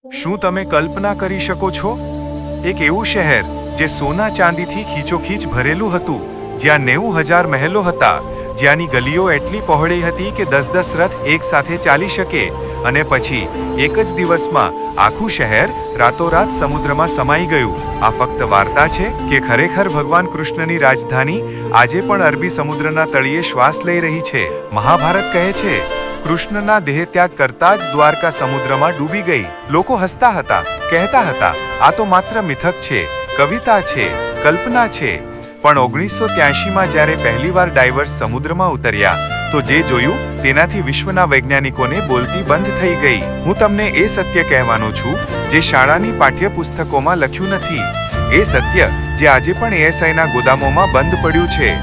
શું તમે કલ્પના કરી શકો છો? એક એવું શહેર જે સોના ચાંદીથી ખીચોખીચ ભરેલું હતું, જ્યાં 90,000 મહેલો હતા, જ્યાંની ગલીઓ એટલી પહોળી હતી કે 10-10 રથ એક સાથે ચાલી શકે, અને પછી એક જ દિવસમાં આખું શહેર રાતોરાત સમુદ્રમાં સમાઈ ગયું. આ ફક્ત વાર્તા છે કે ખરેખર ભગવાન કૃષ્ણની રાજધાની આજે પણ અરબી સમુદ્રના તળિયે શ્વાસ લઈ રહી છે? મહાભારત કહે છે, કૃષ્ણના દેહ ત્યાગ કરતા જ દ્વારકા સમુદ્રમાં ડૂબી ગઈ. લોકો હસતા હતા, કહેતા હતા, આ તો માત્ર મિથક છે, કવિતા છે, કલ્પના છે. પણ 1983માં જ્યારે પહેલીવાર ડાઇવર્સ સમુદ્રમાં ઉતર્યા, તો જે જોયું તેનાથી વિશ્વના વૈજ્ઞાનિકોને બોલતી બંધ થઈ ગઈ. હું તમને એ સત્ય કહેવાનો છું જે શાળાની પાઠ્યપુસ્તકોમાં લખ્યું નથી. એ સત્ય જે આજે પણ એએસઆઈના ગોદામોમાં બંધ પડ્યું છે.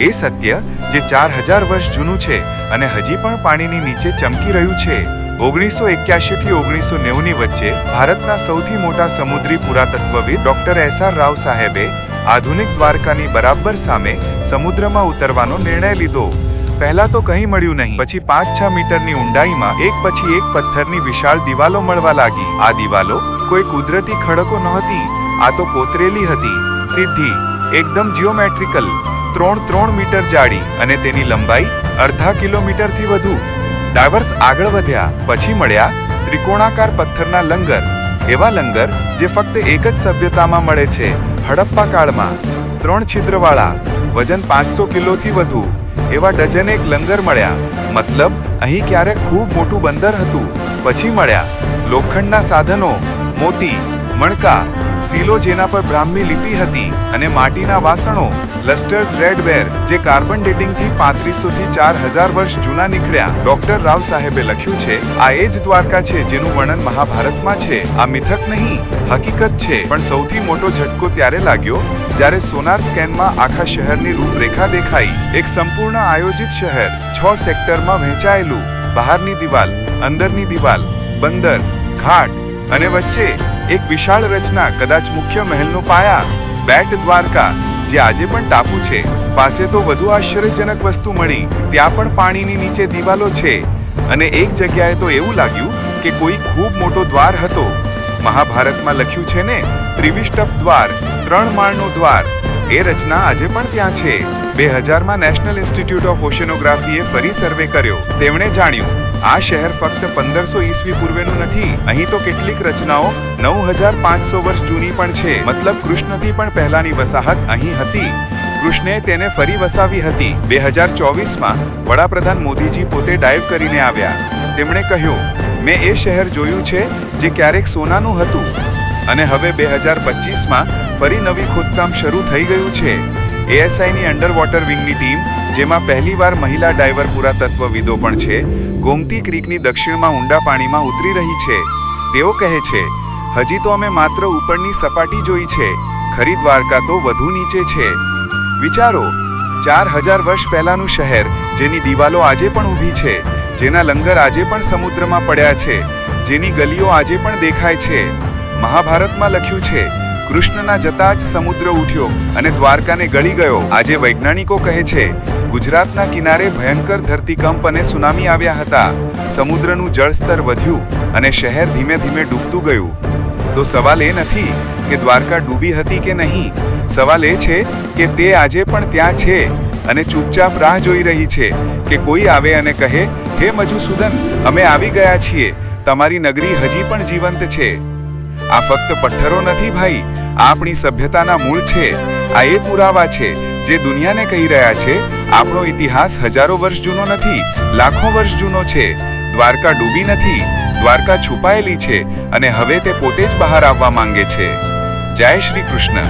એ સત્ય જે 4000 વર્ષ જૂનું છે અને હજી પણ પાણીની નીચે ચમકી રહ્યું છે. 1981 થી 1990ની વચ્ચે ભારતના સૌથી મોટા સમુદ્રી પુરાતત્વવિદ ડોક્ટર એસ.આર. રાવ સાહેબે આધુનિક દ્વારકાની બરાબર સામે સમુદ્રમાં ઉતરવાનો નિર્ણય લીધો. પહેલા તો કંઈ મળ્યું નહીં. પછી 5-6 મીટરની ઊંડાઈમાં એક પછી એક પથ્થરની વિશાળ દિવાલો મળવા લાગી. આ દિવાલો કોઈ કુદરતી ખડકો નહોતી, આ તો કોતરેલી હતી, સીધી, એકદમ જીઓમેટ્રિકલ, 3 મીટર જાડી, અને તેની લંબાઈ અડધા કિલોમીટરથી વધુ. ડાઇવર્સ આગળ વધ્યા પછી મળ્યા ત્રિકોણાકાર પથ્થરના લંગર. એવા લંગર જે ફક્ત એક જ સભ્યતામાં મળે છે, હડપ્પા કાળમાં. 3 છિદ્રવાળા, વજન 500 કિલોથી વધુ. એવા ડઝનેક લંગર મળ્યા. મતલબ અહીં ક્યારેક ખૂબ મોટું બંદર હતું. પછી મળ્યા લોખંડના સાધનો, મોતી, મણકા, સીલો જેના પર બ્રાહ્મી લિપિ હતી, અને માટીના વાસણો, લસ્ટર્સ રેડવેર, જે કાર્બન ડેટિંગથી 3500 થી 4000 વર્ષ જૂના નીકળ્યા. ડોક્ટર રાવ સાહેબે લખ્યું છે, આ એ જ દ્વારકા છે જેનું વર્ણન મહાભારતમાં છે. આ મિથક નહીં, હકીકત છે. પણ સૌથી મોટો ઝટકો ત્યારે લાગ્યો જ્યારે સોનાર સ્કેનમાં આખા શહેરની રૂપરેખા દેખાઈ. એક સંપૂર્ણ આયોજિત શહેર, 6 સેક્ટરમાં વહેંચાયેલું. બહારની દિવાલ, અંદરની દિવાલ, બંદર, ઘાટ, અને વચ્ચે એક વિશાળ રચના, કદાચ મુખ્ય મહેલનો પાયા. બેટ દ્વારકા, જે આજે પણ ટાપુ છે. પાસે તો વધુ આશ્ચર્યજનક વસ્તુ મળી. ત્યાં પણ પાણીની નીચે દિવાલો છે, અને એક જગ્યાએ તો એવું લાગ્યું કે કોઈ ખૂબ મોટો દ્વાર હતો. મહાભારતમાં લખ્યું છે ને, ત્રિવિષ્ટપ દ્વાર, 3 માળનો દ્વાર. એ રચના આજે પણ ત્યાં છે. 2000માં નેશનલ ઇન્સ્ટિટ્યૂટ ઓફ ઓશિયનોગ્રાફીએ ફરી સર્વે કર્યો. તેમણે જાણ્યું, આ શહેર ફક્ત 1500 ઈસવી પૂર્વેનું નથી. અહીં તો કેટલીક રચનાઓ 9500 વર્ષ જૂની પણ છે. મતલબ કૃષ્ણથી પણ પહેલાની વસાહત અહીં હતી. કૃષ્ણે તેને ફરી વસાવી હતી. 2024માં વડાપ્રધાન મોદીજી પોતે ડાઇવ કરીને આવ્યા. તેમણે કહ્યું, મેં એ શહેર જોયું છે જે ક્યારેક સોનાનું હતું, અને હવે 2025માં ફરી નવી ખોદકામ શરૂ થઈ ગયું છે. એએસઆઈની અંડર વોટર વિંગની ટીમ, જેમાં પહેલીવાર મહિલા ડાઇવર પુરાતત્વવિદો પણ છે, ગોમતી ક્રીકની દક્ષિણમાં ઊંડા પાણીમાં ઉતરી રહી છે. તેઓ કહે છે, હજી તો અમે માત્ર ઉપરની સપાટી જોઈ છે, ખરી દ્વારકા તો વધુ નીચે છે. વિચારો, 4000 વર્ષ પહેલાનું શહેર જેની દિવાલો આજે પણ ઊભી છે, જેના લંગર આજે પણ સમુદ્રમાં પડ્યા છે, જેની ગલીઓ આજે પણ દેખાય છે. મહાભારતમાં લખ્યું છે, કૃષ્ણના જતા જ સમુદ્ર ઉઠ્યો અને દ્વારકાને ગળી ગયો. આજે વૈજ્ઞાનિકો કહે છે, ગુજરાતના કિનારે ભયંકર ધરતીકંપ અને સુનામી આવ્યા હતા. સમુદ્રનું જળસ્તર વધ્યું અને શહેર ધીમે ધીમે ડૂબતું ગયું. તો સવાલ એ નથી કે દ્વારકા ડૂબી હતી કે નહીં. સવાલ એ છે કે તે આજે પણ ત્યાં છે અને ચૂપચાપ રાહ જોઈ રહી છે કે કોઈ આવે અને કહે, હે મધુસૂદન, અમે આવી ગયા છીએ, તમારી નગરી હજી પણ જીવંત છે. આ ફક્ત પથ્થરો નથી ભાઈ, આ આપણી સભ્યતાના મૂળ છે. આ એ પુરાવા છે જે દુનિયાને કહી રહ્યા છે, આપણો ઇતિહાસ હજારો વર્ષ જૂનો નથી, લાખો વર્ષ જૂનો છે. દ્વારકા ડૂબી નથી, દ્વારકા છુપાયેલી છે, અને હવે તે પોતે જ બહાર આવવા માંગે છે. જય શ્રી કૃષ્ણ.